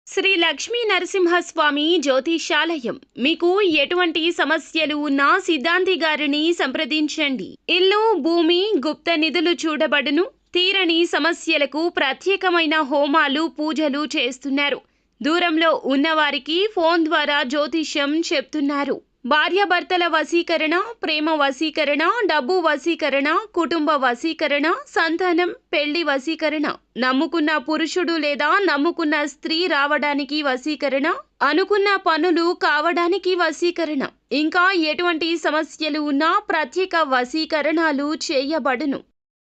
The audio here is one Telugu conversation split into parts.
శ్రీ లక్ష్మీ నరసింహస్వామి జ్యోతిషాలయం. మీకు ఎటువంటి సమస్యలు ఉన్నా సిద్ధాంతి గారిని సంప్రదించండి. ఇల్లు, భూమి, గుప్త నిధులు చూడబడును. తీరని సమస్యలకు ప్రత్యేకమైన హోమాలు, పూజలు చేస్తున్నారు. దూరంలో ఉన్నవారికి ఫోన్ ద్వారా జ్యోతిష్యం చెప్తున్నారు. భార్యాభర్తల వశీకరణ, ప్రేమ వశీకరణ, డబ్బు వశీకరణ, కుటుంబ వశీకరణ, సంతానం, పెళ్లి వశీకరణ, నమ్ముకున్న పురుషుడు లేదా నమ్ముకున్న స్త్రీ రావడానికి వశీకరణ, అనుకున్న పనులు కావడానికి వశీకరణ, ఇంకా ఎటువంటి సమస్యలు ఉన్నా ప్రత్యేక వశీకరణాలు చేయబడును.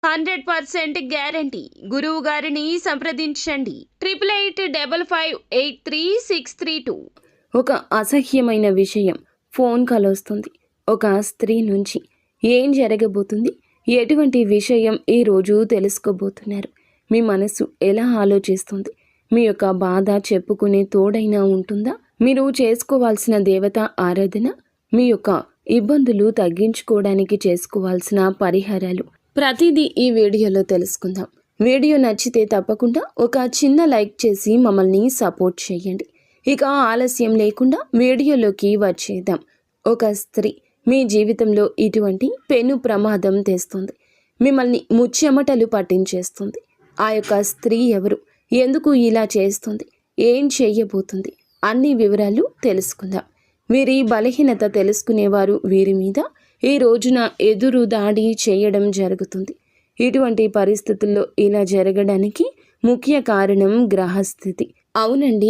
100% గ్యారంటీ. గురువు గారిని సంప్రదించండి. 8855533632. ఒక అసహ్యమైన విషయం ఫోన్ కాల్ వస్తుంది. ఒక స్త్రీ నుంచి ఏం జరగబోతుంది, ఎటువంటి విషయం ఈరోజు తెలుసుకోబోతున్నారు, మీ మనసు ఎలా ఆలోచిస్తుంది, మీ యొక్క బాధ చెప్పుకునే తోడైనా ఉంటుందా, మీరు చేసుకోవాల్సిన దేవత ఆరాధన, మీ యొక్క ఇబ్బందులు తగ్గించుకోవడానికి చేసుకోవాల్సిన పరిహారాలు, ప్రతిదీ ఈ వీడియోలో తెలుసుకుందాం. వీడియో నచ్చితే తప్పకుండా ఒక చిన్న లైక్ చేసి మమ్మల్ని సపోర్ట్ చేయండి. ఇక ఆలస్యం లేకుండా వీడియోలోకి వచ్చేద్దాం. ఒక స్త్రీ మీ జీవితంలో ఇటువంటి పెను ప్రమాదం తెస్తుంది. మిమ్మల్ని ముచ్చెమటలు పట్టించేస్తుంది. ఆ యొక్క స్త్రీ ఎవరు, ఎందుకు ఇలా చేస్తుంది, ఏం చేయబోతుంది, అన్ని వివరాలు తెలుసుకుందాం. వీరి బలహీనత తెలుసుకునేవారు వీరి మీద ఈ రోజున ఎదురు దాడి చేయడం జరుగుతుంది. ఇటువంటి పరిస్థితుల్లో ఇలా జరగడానికి ముఖ్య కారణం గ్రహస్థితి. అవునండి,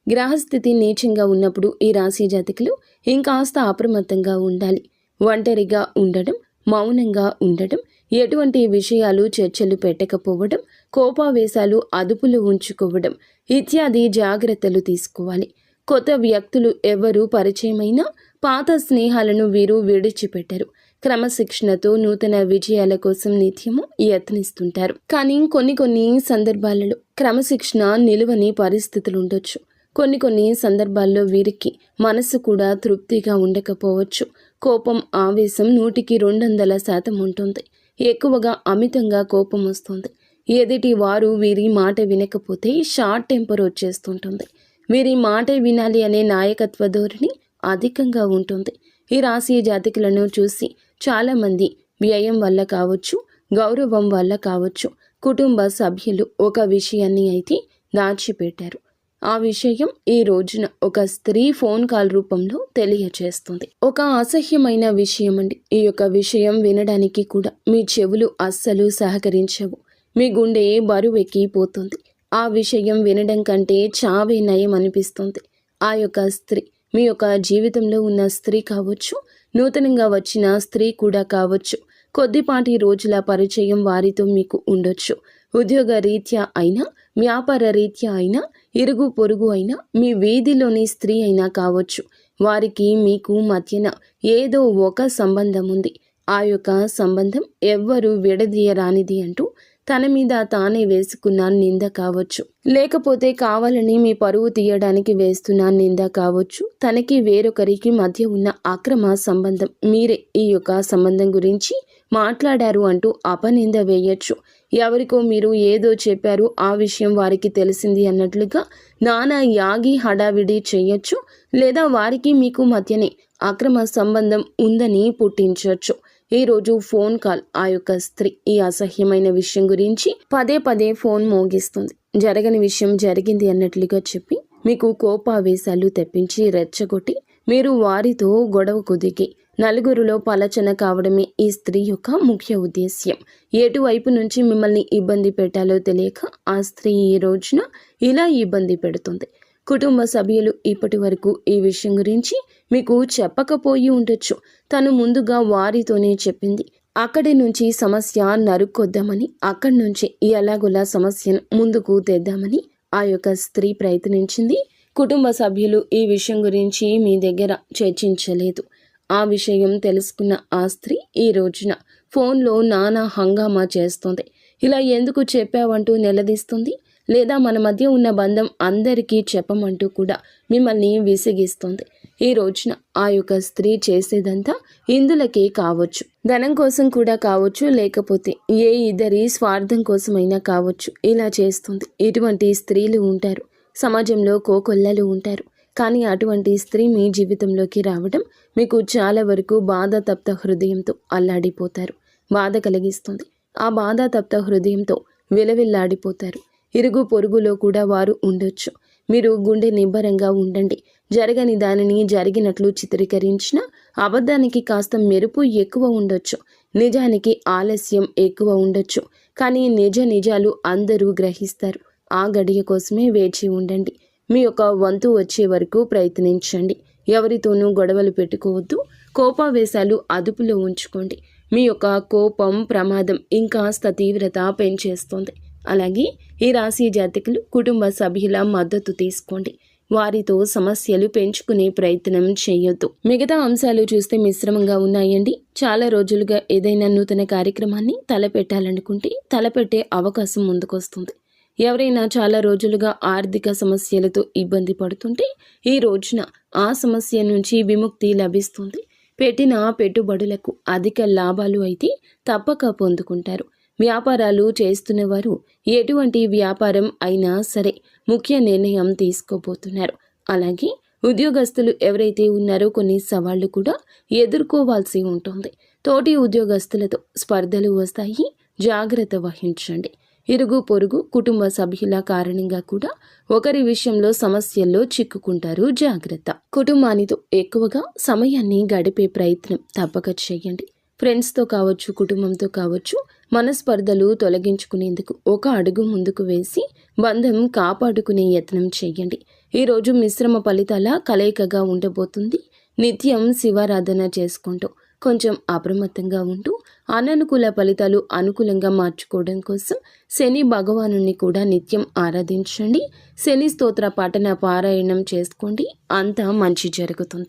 గ్రహస్థితి నీచంగా ఉన్నప్పుడు ఈ రాశి జాతకులు ఇంకాస్త అప్రమత్తంగా ఉండాలి. ఒంటరిగా ఉండడం, మౌనంగా ఉండడం, ఎటువంటి విషయాలు చర్చలు పెట్టకపోవడం, కోపావేశాలు అదుపులో ఉంచుకోవడం ఇత్యాది జాగ్రత్తలు తీసుకోవాలి. కొత్త వ్యక్తులు ఎవరు పరిచయమైనా పాత స్నేహాలను వీరు విడిచిపెట్టరు. క్రమశిక్షణతో నూతన విజయాల కోసం నిత్యము యత్నిస్తుంటారు. కానీ కొన్ని సందర్భాలలో క్రమశిక్షణ నిలువని పరిస్థితులు ఉండొచ్చు. కొన్ని సందర్భాల్లో వీరికి మనసు కూడా తృప్తిగా ఉండకపోవచ్చు. కోపం, ఆవేశం 100% ఉంటుంది. ఎక్కువగా అమితంగా కోపం వస్తుంది. ఎదుటి వారు వీరి మాట వినకపోతే షార్ట్ టెంపర్ వచ్చేస్తుంటుంది. వీరి మాటే వినాలి అనే నాయకత్వ ధోరణి అధికంగా ఉంటుంది. ఈ రాశి జాతకులను చూసి చాలామంది వ్యయం వల్ల కావచ్చు, గౌరవం వల్ల కావచ్చు, కుటుంబ సభ్యులు ఒక విషయాన్ని అయితే దాచిపెట్టారు. ఆ విషయం ఈ రోజున ఒక స్త్రీ ఫోన్ కాల్ రూపంలో తెలియచేస్తుంది. ఒక అసహ్యమైన విషయం అండి. ఈ యొక్క విషయం వినడానికి కూడా మీ చెవులు అస్సలు సహకరించవు. మీ గుండె బరువెక్కిపోతుంది. ఆ విషయం వినడం కంటే చావే నయం అనిపిస్తుంది. ఆ యొక్క స్త్రీ మీ యొక్క జీవితంలో ఉన్న స్త్రీ కావచ్చు, నూతనంగా వచ్చిన స్త్రీ కూడా కావచ్చు. కొద్దిపాటి రోజుల పరిచయం వారితో మీకు ఉండొచ్చు. ఉద్యోగ రీత్యా అయినా, వ్యాపార రీత్యా అయినా, ఇరుగు పొరుగు అయినా, మీ వీధిలోని స్త్రీ అయినా కావచ్చు. వారికి మీకు మధ్యన ఏదో ఒక సంబంధం ఉంది. ఆ యొక్క సంబంధం ఎవ్వరూ విడదీయరానిది అంటూ తన మీద తానే వేసుకున్న నింద కావచ్చు, లేకపోతే కావాలని మీ పరువు తీయడానికి వేస్తున్న నింద కావచ్చు. తనకి వేరొకరికి మధ్య ఉన్న అక్రమ సంబంధం, మీరే ఈ యొక్క సంబంధం గురించి మాట్లాడారు అంటూ అపనింద వేయచ్చు. ఎవరికో మీరు ఏదో చెప్పారు, ఆ విషయం వారికి తెలిసింది అన్నట్లుగా నానా యాగి హడావిడి చేయొచ్చు. లేదా వారికి మీకు మధ్యనే అక్రమ సంబంధం ఉందని పుట్టించవచ్చు. ఈరోజు ఫోన్ కాల్ ఆ యొక్క స్త్రీ ఈ అసహ్యమైన విషయం గురించి పదే ఫోన్ మోగిస్తుంది. జరగని విషయం జరిగింది అన్నట్లుగా చెప్పి మీకు కోపావేశాలు తెప్పించి రెచ్చగొట్టి మీరు వారితో గొడవకు దిగి నలుగురిలో పలచన కావడమే ఈ స్త్రీ యొక్క ముఖ్య ఉద్దేశ్యం. ఎటువైపు నుంచి మిమ్మల్ని ఇబ్బంది పెట్టాలో తెలియక ఆ స్త్రీ ఈ రోజున ఇలా ఇబ్బంది పెడుతుంది. కుటుంబ సభ్యులు ఇప్పటి వరకు ఈ విషయం గురించి మీకు చెప్పకపోయి ఉండొచ్చు. తను ముందుగా వారితోనే చెప్పింది. అక్కడి నుంచి సమస్య నరుక్కొద్దామని, అక్కడి నుంచి ఎలాగోలా సమస్యను ముందుకు తెద్దామని ఆ యొక్క స్త్రీ ప్రయత్నించింది. కుటుంబ సభ్యులు ఈ విషయం గురించి మీ దగ్గర చర్చించలేదు. ఆ విషయం తెలుసుకున్న ఆ స్త్రీ ఈ రోజున ఫోన్లో నానా హంగామా చేస్తుంది. ఇలా ఎందుకు చెప్పావంటూ నిలదీస్తుంది. లేదా మన మధ్య ఉన్న బంధం అందరికీ చెప్పమంటూ కూడా మిమ్మల్ని విసిగిస్తుంది. ఈ రోజున ఆ యొక్క స్త్రీ చేసేదంతా ఇందులకే కావచ్చు, ధనం కోసం కూడా కావచ్చు, లేకపోతే ఏ ఇద్దరి స్వార్థం కోసమైనా కావచ్చు ఇలా చేస్తుంది. ఇటువంటి స్త్రీలు ఉంటారు. సమాజంలో కోకొల్లలు ఉంటారు. కానీ అటువంటి స్త్రీ మీ జీవితంలోకి రావడం మీకు చాలా వరకు బాధాతప్త హృదయంతో అల్లాడిపోతారు. బాధ కలిగిస్తుంది. ఆ బాధాతప్త హృదయంతో విలవిల్లాడిపోతారు. ఇరుగు పొరుగులో కూడా వారు ఉండొచ్చు. మీరు గుండె నిబ్బరంగా ఉండండి. జరగని దానిని జరిగినట్లు చిత్రీకరించిన అబద్ధానికి కాస్త మెరుపు ఎక్కువ ఉండొచ్చు. నిజానికి ఆలస్యం ఎక్కువ ఉండొచ్చు. కానీ నిజాలు అందరూ గ్రహిస్తారు. ఆ గడియ కోసమే వేచి ఉండండి. మీ యొక్క వంతు వచ్చే వరకు ప్రయత్నించండి. ఎవరితోనూ గొడవలు పెట్టుకోవద్దు. కోపావేశాలు అదుపులో ఉంచుకోండి. మీ యొక్క కోపం ప్రమాదం ఇంకాస్త తీవ్రత పెంచేస్తుంది. అలాగే ఈ రాశి జాతకులు కుటుంబ సభ్యుల మద్దతు తీసుకోండి. వారితో సమస్యలు పెంచుకునే ప్రయత్నం చేయొద్దు. మిగతా అంశాలు చూస్తే మిశ్రమంగా ఉన్నాయండి. చాలా రోజులుగా ఏదైనా నూతన కార్యక్రమాన్ని తలపెట్టాలనుకుంటే తలపెట్టే అవకాశం ముందుకొస్తుంది. ఎవరైనా చాలా రోజులుగా ఆర్థిక సమస్యలతో ఇబ్బంది పడుతుంటే ఈ రోజున ఆ సమస్య నుంచి విముక్తి లభిస్తుంది. పెట్టిన పెట్టుబడులకు అధిక లాభాలు అయితే తప్పక పొందుకుంటారు. వ్యాపారాలు చేస్తున్నవారు ఎటువంటి వ్యాపారం అయినా సరే ముఖ్య నిర్ణయం తీసుకోబోతున్నారు. అలాగే ఉద్యోగస్తులు ఎవరైతే ఉన్నారో కొన్ని సవాళ్లు కూడా ఎదుర్కోవాల్సి ఉంటుంది. తోటి ఉద్యోగస్తులతో స్పర్ధలు వస్తాయి. జాగ్రత్త వహించండి. ఇరుగు పొరుగు కుటుంబ సభ్యుల కారణంగా కూడా ఒకరి విషయంలో సమస్యల్లో చిక్కుకుంటారు. జాగ్రత్త. కుటుంబానితో ఎక్కువగా సమయాన్ని గడిపే ప్రయత్నం తప్పక చేయండి. ఫ్రెండ్స్తో కావచ్చు, కుటుంబంతో కావచ్చు, మనస్పర్ధలు తొలగించుకునేందుకు ఒక అడుగు ముందుకు వేసి బంధం కాపాడుకునే యత్నం చేయండి. ఈరోజు మిశ్రమ ఫలితాల కలయికగా ఉండబోతుంది. నిత్యం శివారాధన చేసుకుంటూ కొంచెం అప్రమత్తంగా ఉంటూ అననుకూల ఫలితాలు అనుకూలంగా మార్చుకోవడం కోసం శని భగవానుని కూడా నిత్యం ఆరాధించండి. శని స్తోత్ర పఠన పారాయణం చేసుకోండి. అంతా మంచి జరుగుతుంది.